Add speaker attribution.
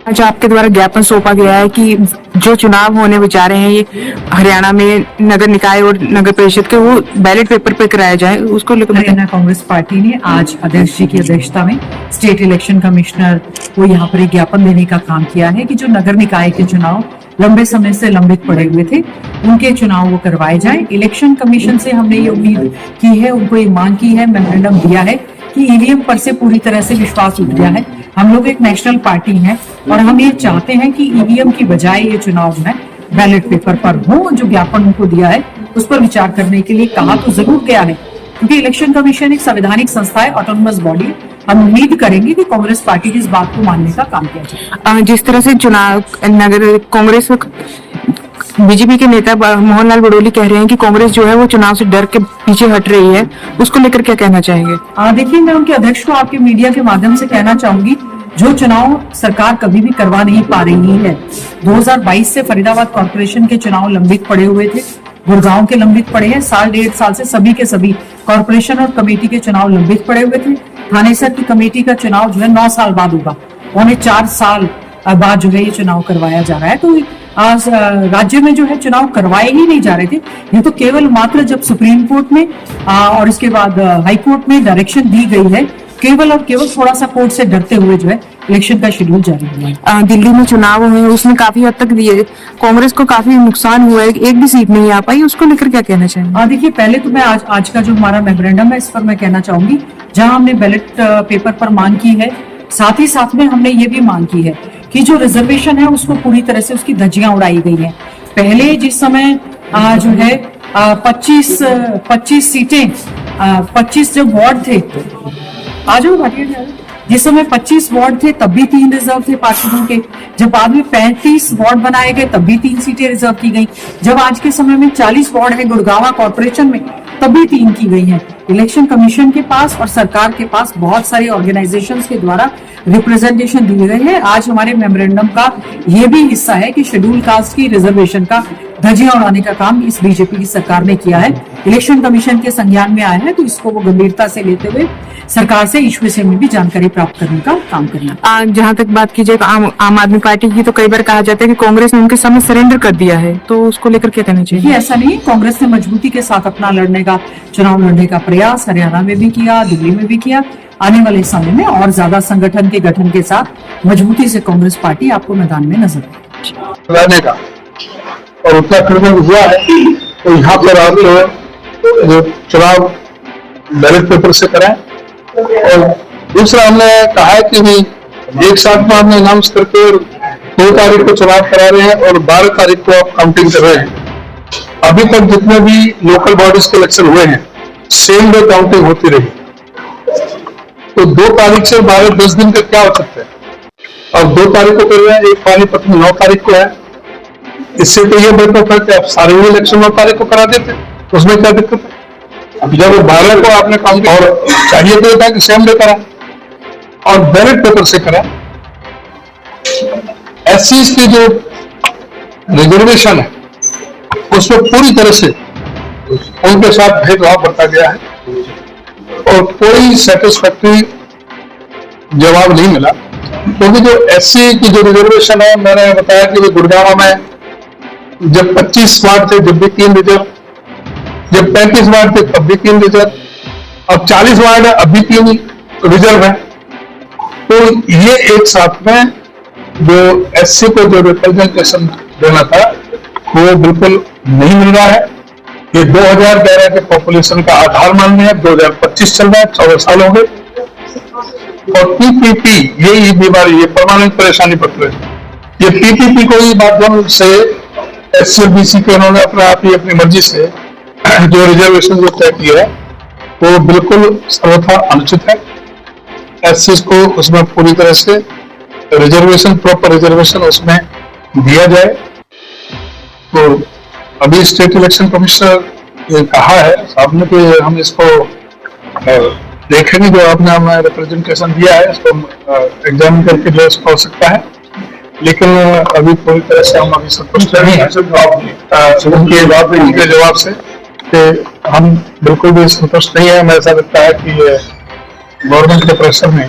Speaker 1: आज आपके द्वारा ज्ञापन सौंपा गया है कि जो चुनाव होने जा रहे हैं ये हरियाणा में नगर निकाय और नगर परिषद के, वो बैलेट पेपर पे कराया जाए, उसको लेकर
Speaker 2: हरियाणा कांग्रेस पार्टी ने आज अध्यक्ष जी की अध्यक्षता में स्टेट इलेक्शन कमिश्नर को यहाँ पर एक ज्ञापन देने का काम किया है कि जो नगर निकाय के चुनाव लंबे समय से लंबित पड़े हुए थे उनके चुनाव वो करवाए जाए। इलेक्शन कमीशन से हमने ये उम्मीद की है, उनको ये मांग की है, मेमोरेंडम दिया है कि ईवीएम पर से पूरी तरह से विश्वास उठ गया है। हम लोग एक नेशनल पार्टी हैं और हम ये चाहते हैं कि ईवीएम की बजाय ये चुनाव जो है बैलेट पेपर पर हो। जो ज्ञापन उनको दिया है उस पर विचार करने के लिए कहा तो जरूर गया है, क्योंकि इलेक्शन कमीशन एक संवैधानिक संस्था है, ऑटोनोमस बॉडी है। हम उम्मीद करेंगे कि कांग्रेस पार्टी की इस बात को मानने का काम किया जाए।
Speaker 1: जिस तरह से चुनाव नगर कांग्रेस बीजेपी के नेता मोहनलाल बड़ोली कह रहे हैं कि कांग्रेस जो है वो चुनाव से डर के पीछे हट रही है, उसको लेकर क्या कहना चाहेंगे?
Speaker 2: देखिए, मैं उनके अध्यक्ष को आपके मीडिया के माध्यम से कहना चाहूंगी, जो चुनाव सरकार कभी भी करवा नहीं पा रही है। 2022 से फरीदाबाद कॉर्पोरेशन के चुनाव लंबित पड़े हुए थे, गुड़गांव के लंबित पड़े हैं, साल डेढ़ साल से सभी के सभी कॉर्पोरेशन और कमेटी के चुनाव लंबित पड़े हुए थे। थानेसर की कमेटी का चुनाव जो है 9 साल बाद होगा, उन्हें 4 साल बाद जो है ये चुनाव करवाया जा रहा है। तो आज राज्य में जो है चुनाव करवाए ही नहीं जा रहे थे। ये तो केवल मात्र जब सुप्रीम कोर्ट में और इसके बाद हाई कोर्ट में डायरेक्शन दी गई है, केवल और केवल थोड़ा सा कोर्ट से डरते हुए जो है इलेक्शन का शेड्यूल जारी हुआ है।
Speaker 1: दिल्ली में चुनाव हुए, उसमें काफी हद तक कांग्रेस को काफी नुकसान हुआ है, एक भी सीट नहीं आ पाई, उसको लेकर क्या कहना चाहिए?
Speaker 2: देखिए, पहले तो मैं आज का जो हमारा मेमोरेंडम है इस पर मैं कहना चाहूंगी, जहां हमने बैलेट पेपर पर मांग की है, साथ ही साथ में हमने ये भी मांग की है कि जो रिजर्वेशन है उसको पूरी तरह से उसकी धज्जियां उड़ाई गई हैं। पहले जिस समय जो है 25 सीटें 25 जो वार्ड थे, आज जिस समय 25 वार्ड थे तब भी 3 रिजर्व थे पार्षदों के। जब बाद में 35 वार्ड बनाए गए तब भी 3 सीटें रिजर्व की गई। जब आज के समय में 40 वार्ड है गुड़गांव कॉर्पोरेशन में, तब भी 3 की गई हैं। इलेक्शन कमीशन के पास और सरकार के पास बहुत सारी ऑर्गेनाइजेशंस के द्वारा रिप्रेजेंटेशन दी गई है। आज हमारे मेमोरेंडम का ये भी हिस्सा है कि शेड्यूल कास्ट की रिजर्वेशन का धज्जियां उड़ाने का काम इस बीजेपी की सरकार ने किया है। इलेक्शन कमीशन के संज्ञान में आया है, तो इसको वो गंभीरता से लेते हुए सरकार से इस विषय में भी जानकारी प्राप्त करने का काम करना।
Speaker 1: जहां तक बात की जाए आम आदमी पार्टी की, तो कई बार कहा जाता है कि कांग्रेस ने उनके सामने सरेंडर कर दिया है, तो उसको लेकर क्या कहना चाहिए?
Speaker 2: ऐसा नहीं, कांग्रेस ने मजबूती के साथ अपना चुनाव लड़ने का प्रयास हरियाणा में भी किया, दिल्ली में भी किया। आने वाले समय में और ज्यादा संगठन के गठन के साथ मजबूती से कांग्रेस पार्टी आपको मैदान में नजर
Speaker 3: आएगी का। और उत्तराखंड में हुआ है, तो यहाँ पर आप जो चुनाव बैलेट पेपर से कराएं। और दूसरा हमने कहा है कि एक साथ में हमने अनाउंस करके 2 तारीख को चुनाव करा रहे हैं और 12 तारीख को आप काउंटिंग कर रहे हैं। अभी तक जितने भी लोकल बॉडीज के इलेक्शन हुए हैं सेम डे काउंटिंग होती रही, तो 2 तारीख से 12-10 दिन का क्या हो सकता है। और 2 तारीख को कर रहे हैं, एक पानीपत में 9 तारीख को है। इससे तो ये बेहतर था कि आप सारे इलेक्शन 9 तारीख को करा देते, उसमें क्या दिक्कत है। अब जब 12 को आपने काउंट और चाहिए तो था कि सेम डे करा और बैलेट पेपर से करा। एससी की जो रिजर्वेशन है उसमें पूरी तरह से उनके साथ भेदभाव बरता गया है और कोई सेटिस्फैक्टरी जवाब नहीं मिला, क्योंकि जो एससी की जो रिजर्वेशन है, मैंने बताया कि गुड़गांव में जब 25 वार्ड थे जब भी 3 रिजर्व, जब 35 वार्ड थे तब भी 3 रिजर्व, अब 40 वार्ड है अभी 3 रिजर्व है। तो ये एक साथ में जो एससी को जो रिप्रेजेंटेशन देना था वो बिल्कुल नहीं मिल रहा है। ये 2011 के पॉपुलेशन का आधार मान लिया, 2025 चल रहा है, 14 साल हो गए। और पीपीपी यही बीमारी, ये परमानेंट परेशानी पत्र है। ये पीपीपी को ही माध्यम से एससी और बीसी के उन्होंने अपने आप ही अपनी मर्जी से जो रिजर्वेशन जो तय किया है वो बिल्कुल सर्वथा अनुचित है। एससी को उसमें पूरी तरह से रिजर्वेशन, प्रॉपर रिजर्वेशन उसमें दिया जाए। तो अभी स्टेट इलेक्शन कमिश्नर ये कहा है सामने कि हम इसको देखेंगे, जो आपने हमें रिप्रेजेंटेशन दिया है इसको एग्जामिन करके जो इसको हो सकता है। लेकिन अभी पूरी तरह से हम अभी संतुष्ट नहीं है उनके जवाब से, कि हम बिल्कुल भी संतुष्ट नहीं है। हमें ऐसा लगता है कि गवर्नमेंट के प्रेशर में